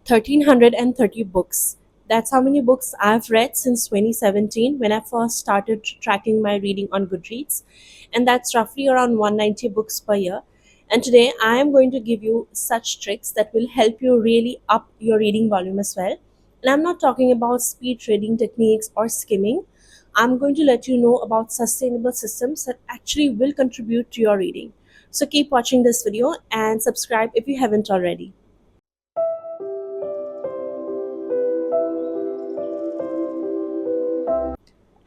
1,330 books. That's how many books I've read since 2017 when I first started tracking my reading on Goodreads. And that's roughly around 190 books per year. And today I am going to give you such tricks that will help you really up your reading volume as well. And I'm not talking about speed reading techniques or skimming. I'm going to let you know about sustainable systems that actually will contribute to your reading. So keep watching this video and subscribe if you haven't already.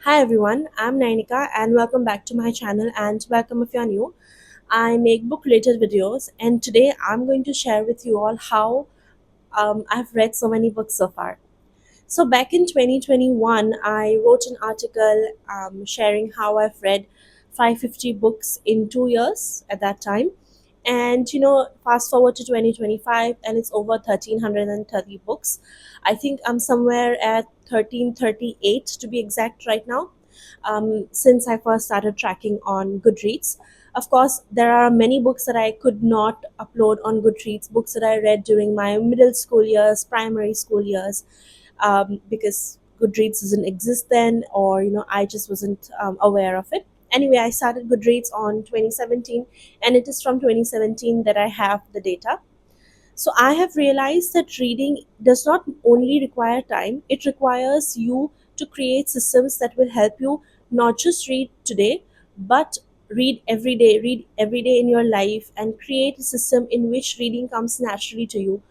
Hi everyone, I'm Nainika and welcome back to my channel, and welcome if you're new. I make book related videos, and today I'm going to share with you all how I've read so many books so far. So back in 2021, I wrote an article sharing how I've read 550 books in 2 years at that time. And fast forward to 2025, and it's over 1,330 books. I think I'm somewhere at 1,338 to be exact right now, since I first started tracking on Goodreads. Of course, there are many books that I could not upload on Goodreads, books that I read during my middle school years, primary school years, because Goodreads doesn't exist then, or I just wasn't aware of it. Anyway, I started Goodreads on 2017, and it is from 2017 that I have the data. So I have realized that reading does not only require time, it requires you to create systems that will help you not just read today, but read every day in your life, and create a system in which reading comes naturally to you.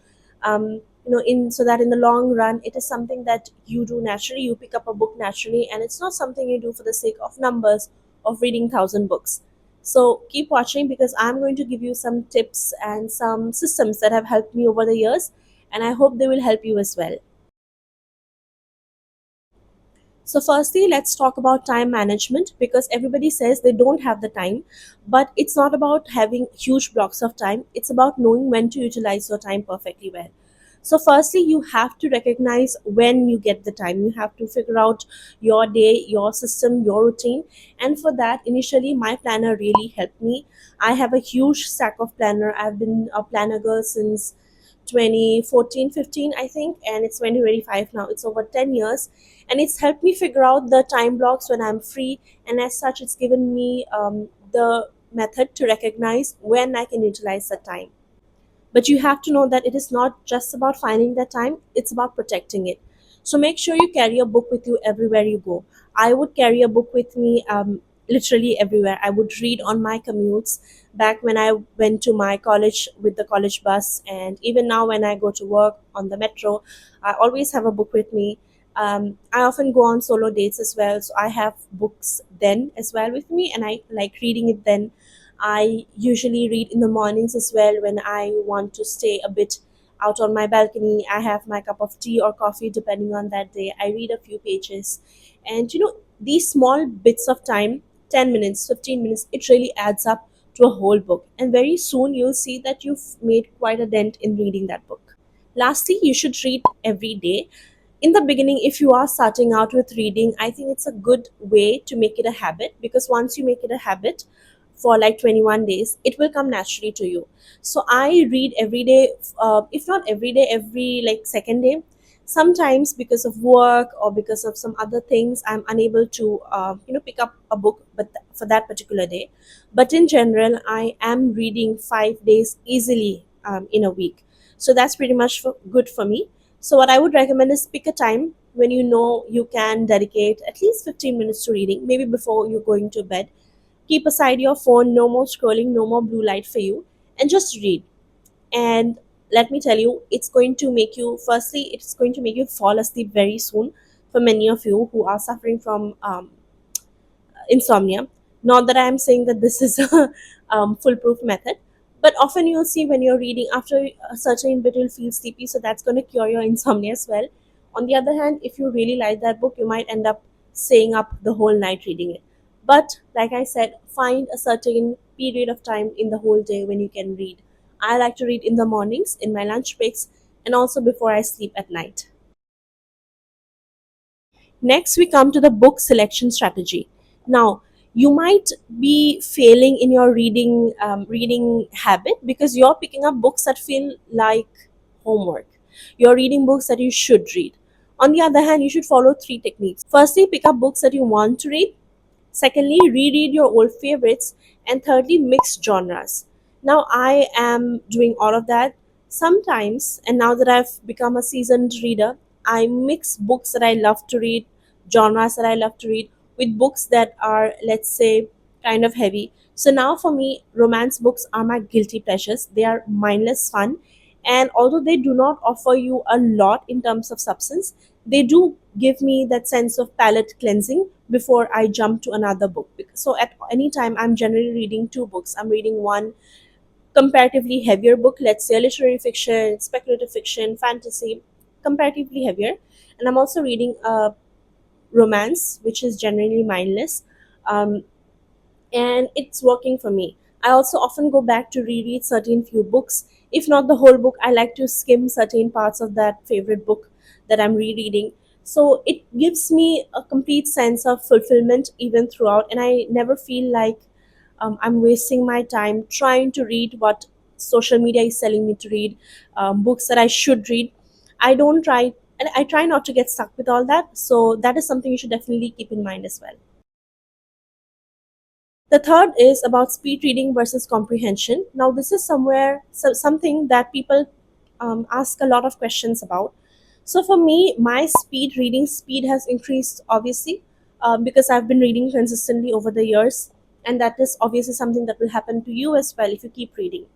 In so that in the long run, it is something that you do naturally. You pick up a book naturally, and it's not something you do for the sake of numbers, of reading 1,000 books. So keep watching, because I'm going to give you some tips and some systems that have helped me over the years, and I hope they will help you as well. So, firstly, let's talk about time management, because everybody says they don't have the time, but it's not about having huge blocks of time, it's about knowing when to utilize your time perfectly well. So, firstly, you have to recognize when you get the time. You have to figure out your day, your system, your routine. And for that, initially, my planner really helped me. I have a huge stack of planner. I've been a planner girl since 2014 15, I think, and it's 2025 now. It's over 10 years, and it's helped me figure out the time blocks when I'm free, and as such it's given me the method to recognize when I can utilize the time. But you have to know that it is not just about finding that time, it's about protecting it. So make sure you carry a book with you everywhere you go. I would carry a book with me, literally everywhere. I would read on my commutes back when I went to my college with the college bus, and even now when I go to work on the metro, I always have a book with me. I often go on solo dates as well, so I have books then as well with me, and I like reading it then. I usually read in the mornings as well when I want to stay a bit out on my balcony. I have my cup of tea or coffee depending on that day. I read a few pages. And these small bits of time, 10 minutes, 15 minutes, it really adds up to a whole book. And very soon you'll see that you've made quite a dent in reading that book. Lastly, you should read every day. In the beginning, if you are starting out with reading, I think it's a good way to make it a habit, because once you make it a habit for like 21 days, it will come naturally to you. So I read every day, if not every day, every like second day. Sometimes because of work or because of some other things, I'm unable to pick up a book, but for that particular day. But in general, I am reading 5 days easily in a week. So that's pretty much good for me. So what I would recommend is pick a time when you know you can dedicate at least 15 minutes to reading, maybe before you're going to bed. Keep aside your phone, no more scrolling, no more blue light for you, and just read. And let me tell you, it's going to make you, firstly, it's going to make you fall asleep very soon, for many of you who are suffering from insomnia. Not that I am saying that this is a foolproof method, but often you'll see when you're reading, after a certain bit, you'll feel sleepy, so that's going to cure your insomnia as well. On the other hand, if you really like that book, you might end up staying up the whole night reading it. But like I said, find a certain period of time in the whole day when you can read. I like to read in the mornings, in my lunch breaks, and also before I sleep at night. Next, we come to the book selection strategy. Now, you might be failing in your reading habit because you're picking up books that feel like homework. You're reading books that you should read. On the other hand, you should follow three techniques. Firstly, pick up books that you want to read. Secondly, reread your old favorites. And thirdly, mix genres. Now, I am doing all of that. Sometimes, and now that I've become a seasoned reader, I mix books that I love to read, genres that I love to read, with books that are, let's say, kind of heavy. So now for me, romance books are my guilty pleasures. They are mindless fun. And although they do not offer you a lot in terms of substance, they do give me that sense of palate cleansing before I jump to another book. So at any time, I'm generally reading two books. I'm reading one comparatively heavier book, let's say a literary fiction, speculative fiction, fantasy, comparatively heavier. And I'm also reading a romance, which is generally mindless. Um, and it's working for me. I also often go back to reread certain few books. If not the whole book, I like to skim certain parts of that favorite book that I'm rereading. So it gives me a complete sense of fulfillment even throughout, and I never feel like I'm wasting my time trying to read what social media is telling me to read, books that I should read. I don't try, and I try not to get stuck with all that. So that is something you should definitely keep in mind as well. The third is about speed reading versus comprehension. Now, this is something that people ask a lot of questions about. So, for me, my reading speed has increased obviously because I've been reading consistently over the years, and that is obviously something that will happen to you as well if you keep reading.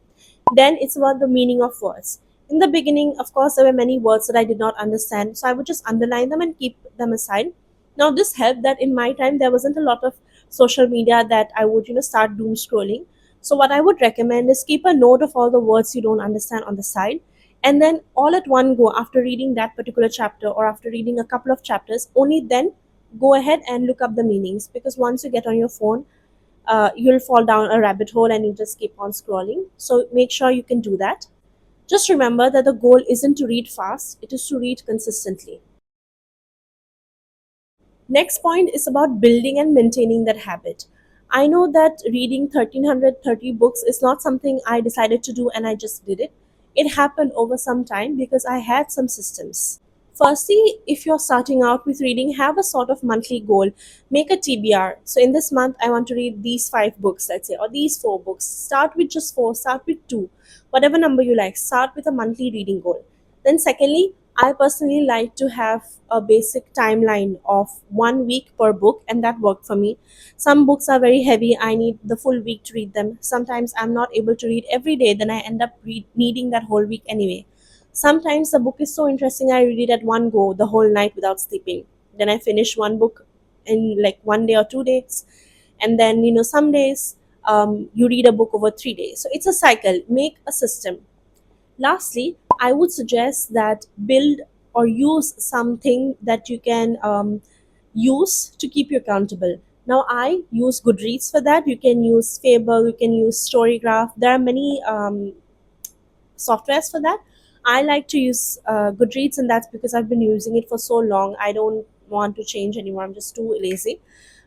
Then it's about the meaning of words. In the beginning, of course, there were many words that I did not understand, so I would just underline them and keep them aside. Now, this helped that in my time there wasn't a lot of social media that I would, start doom scrolling. So, what I would recommend is keep a note of all the words you don't understand on the side, and then all at one go, after reading that particular chapter or after reading a couple of chapters, only then go ahead and look up the meanings, because once you get on your phone, you'll fall down a rabbit hole and you just keep on scrolling. So make sure you can do that. Just remember that the goal isn't to read fast, it is to read consistently. Next point is about building and maintaining that habit. I know that reading 1330 books is not something I decided to do and I just did it. It happened over some time because I had some systems. Firstly, if you're starting out with reading, have a sort of monthly goal. Make a TBR. So, in this month, I want to read these five books, let's say, or these four books. Start with just four, start with two, whatever number you like. Start with a monthly reading goal. Then, secondly, I personally like to have a basic timeline of 1 week per book, and that worked for me. Some books are very heavy, I need the full week to read them. Sometimes I'm not able to read every day, then I end up needing that whole week anyway. Sometimes the book is so interesting, I read it at one go, the whole night without sleeping. Then I finish one book in like 1 day or 2 days. And then, some days you read a book over 3 days. So it's a cycle. Make a system. Lastly, I would suggest that build or use something that you can use to keep you accountable. Now, I use Goodreads for that. You can use Fable, you can use Storygraph. There are many softwares for that. I like to use Goodreads, and that's because I've been using it for so long. I don't want to change anymore. I'm just too lazy.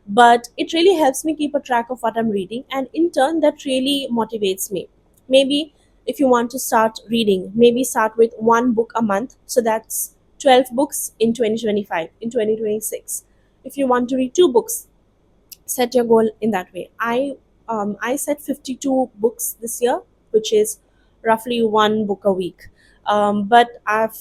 But it really helps me keep a track of what I'm reading, and in turn, that really motivates me. Maybe if you want to start reading, maybe start with one book a month. So that's 12 books in 2025, in 2026. If you want to read two books, set your goal in that way. I set 52 books this year, which is roughly one book a week. But I've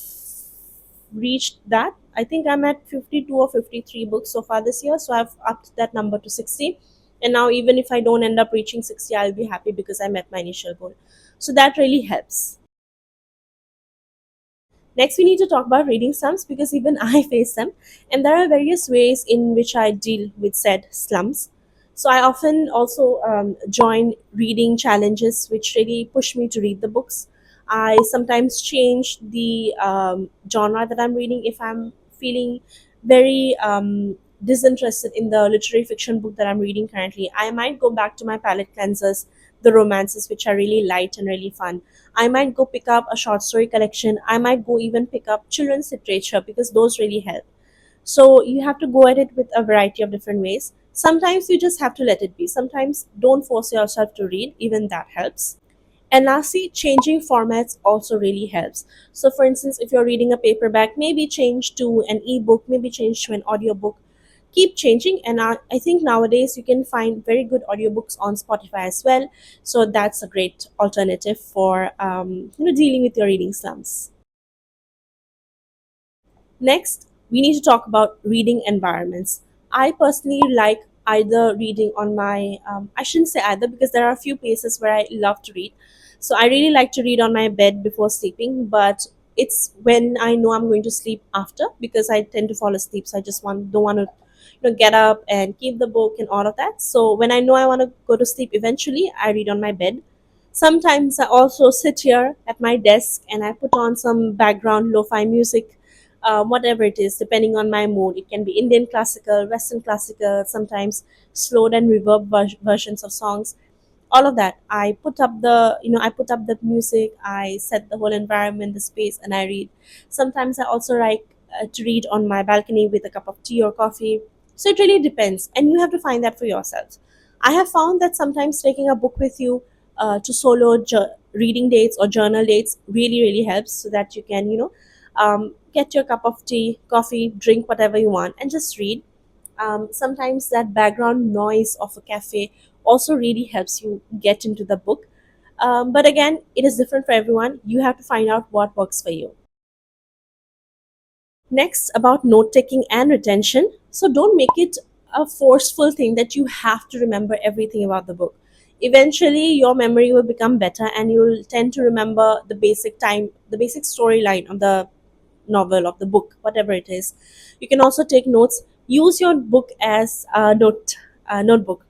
reached that. I think I'm at 52 or 53 books so far this year, so I've upped that number to 60. And now, even if I don't end up reaching 60, I'll be happy because I met my initial goal. So that really helps. Next, we need to talk about reading slumps because even I face them, and there are various ways in which I deal with said slumps. So, I often also join reading challenges which really push me to read the books. I sometimes change the genre that I'm reading if I'm feeling very disinterested in the literary fiction book that I'm reading currently. I might go back to my palette cleansers, the romances, which are really light and really fun. I might go pick up a short story collection. I might go even pick up children's literature because those really help. So you have to go at it with a variety of different ways. Sometimes you just have to let it be. Sometimes don't force yourself to read, even that helps. And lastly, changing formats also really helps. So, for instance, if you're reading a paperback, maybe change to an ebook, maybe change to an audiobook. Keep changing, and I think nowadays you can find very good audiobooks on Spotify as well. So that's a great alternative for dealing with your reading slumps. Next, we need to talk about reading environments. I personally like either reading on my, I shouldn't say either because there are a few places where I love to read. So I really like to read on my bed before sleeping, but it's when I know I'm going to sleep after because I tend to fall asleep. So I just don't want to get up and keep the book and all of that. So when I know I want to go to sleep eventually, I read on my bed. Sometimes I also sit here at my desk and I put on some background lo-fi music, whatever it is, depending on my mood. It can be Indian classical, Western classical, sometimes slowed and reverb versions of songs. All of that. I put up the music. I set the whole environment, the space, and I read. Sometimes I also like to read on my balcony with a cup of tea or coffee. So it really depends, and you have to find that for yourself. I have found that sometimes taking a book with you to reading dates or journal dates really helps, so that you can get your cup of tea, coffee, drink whatever you want, and just read. Sometimes that background noise of a cafe also really helps you get into the book. But again, it is different for everyone. You have to find out what works for you. Next, about note taking and retention. So don't make it a forceful thing that you have to remember everything about the book. Eventually, your memory will become better and you'll tend to remember the basic storyline of the novel, of the book, whatever it is. You can also take notes. Use your book as a notebook.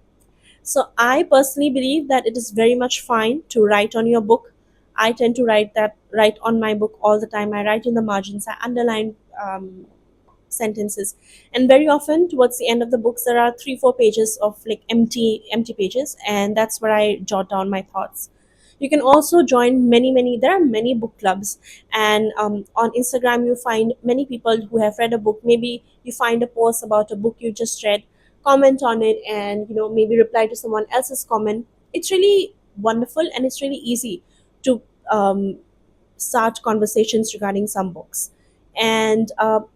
So I personally believe that it is very much fine to write on your book. I tend to write on my book all the time. I write in the margins. I underline sentences, and very often towards the end of the books there are 3-4 pages of like empty pages, and that's where I jot down my thoughts. You can also join many there are many book clubs, and on Instagram you find many people who have read a book. Maybe you find a post about a book you just read, comment on it, and maybe reply to someone else's comment. It's really wonderful, and it's really easy to um, start conversations regarding some books. And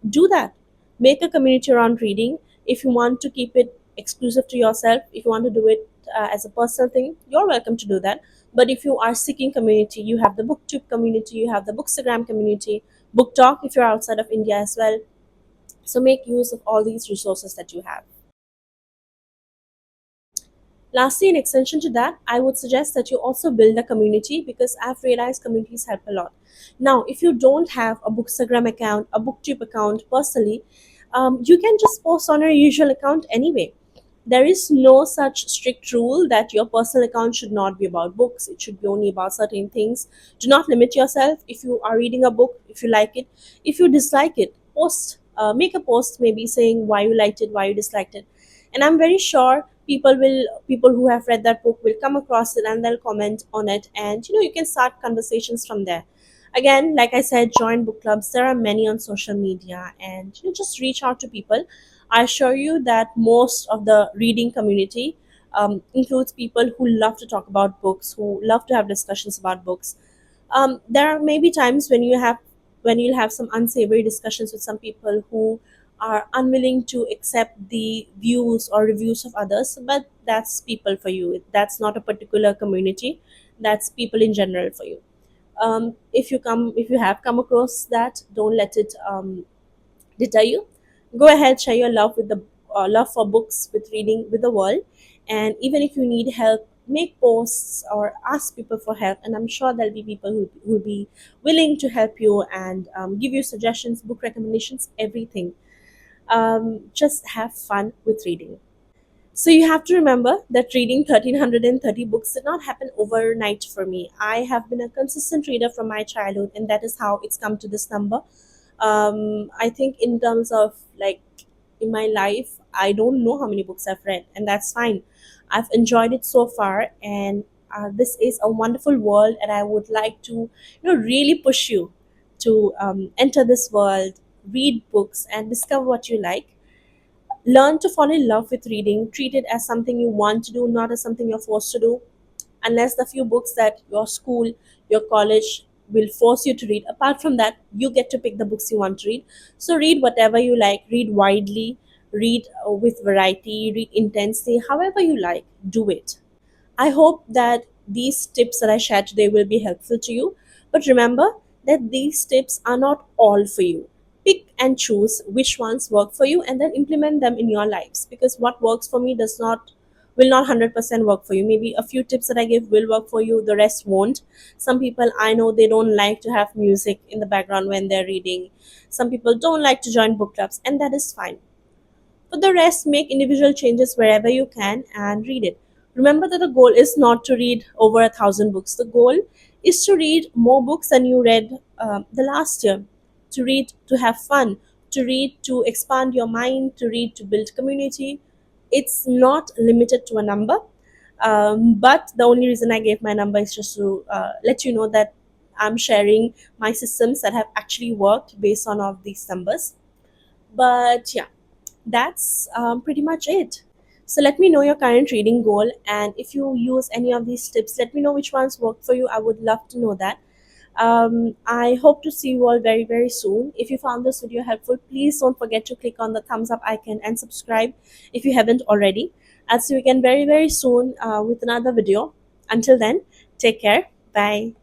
do that. Make a community around reading. If you want to keep it exclusive to yourself, if you want to do it as a personal thing, you're welcome to do that. But if you are seeking community, you have the booktube community, you have the bookstagram community, book talk if you're outside of India as well. So make use of all these resources that you have. Lastly, in extension to that, I would suggest that you also build a community, because I've realized communities help a lot. Now, if you don't have a Bookstagram account, a Booktube account personally, you can just post on your usual account anyway. There is no such strict rule that your personal account should not be about books. It should be only about certain things. Do not limit yourself. If you are reading a book, if you like it, if you dislike it, make a post maybe saying why you liked it, why you disliked it, and I'm very sure people who have read that book will come across it and they'll comment on it, and you can start conversations from there. Again, like I said, join book clubs. There are many on social media, and just reach out to people. I assure you that most of the reading community includes people who love to talk about books, who love to have discussions about books. There are maybe times when you'll have some unsavory discussions with some people who are unwilling to accept the views or reviews of others, but that's people for you. That's not a particular community. That's people in general for you. If you have come across that, don't let it deter you. Go ahead, share your love for books with reading with the world. And even if you need help, make posts or ask people for help, and I'm sure there'll be people who will be willing to help you and give you suggestions, book recommendations, everything. Just have fun with reading. So you have to remember that reading 1330 books did not happen overnight for me. I have been a consistent reader from my childhood, and that is how it's come to this number. I think in terms of like in my life, I don't know how many books I've read, and that's fine. I've enjoyed it so far, and this is a wonderful world, and I would like to really push you to enter this world, read books, and discover what you like. Learn to fall in love with reading. Treat it as something you want to do, not as something you're forced to do. unless the few books that your school, your college will force you to read. Apart from that, you get to pick the books you want to read. So read whatever you like, read widely, read with variety, read intensely, however you like, do it. I hope that these tips that I shared today will be helpful to you. But remember that these tips are not all for you. Pick and choose which ones work for you and then implement them in your lives, because what works for me does not will not 100% work for you. Maybe a few tips that I give will work for you, the rest won't. Some people I know, they don't like to have music in the background when they're reading. Some people don't like to join book clubs, and that is fine. For the rest, make individual changes wherever you can and read it. Remember that the goal is not to read over 1,000 books. The goal is to read more books than you read the last year. To read to have fun, to read to expand your mind, to read to build community. It's not limited to a number. But the only reason I gave my number is just to let you know that I'm sharing my systems that have actually worked based on all of these numbers. But yeah, that's pretty much it. So let me know your current reading goal, and if you use any of these tips, let me know which ones work for you. I would love to know that. I hope to see you all very, very soon. If you found this video helpful, please don't forget to click on the thumbs up icon and subscribe if you haven't already. I'll see you again very, very soon with another video. Until then, take care. Bye.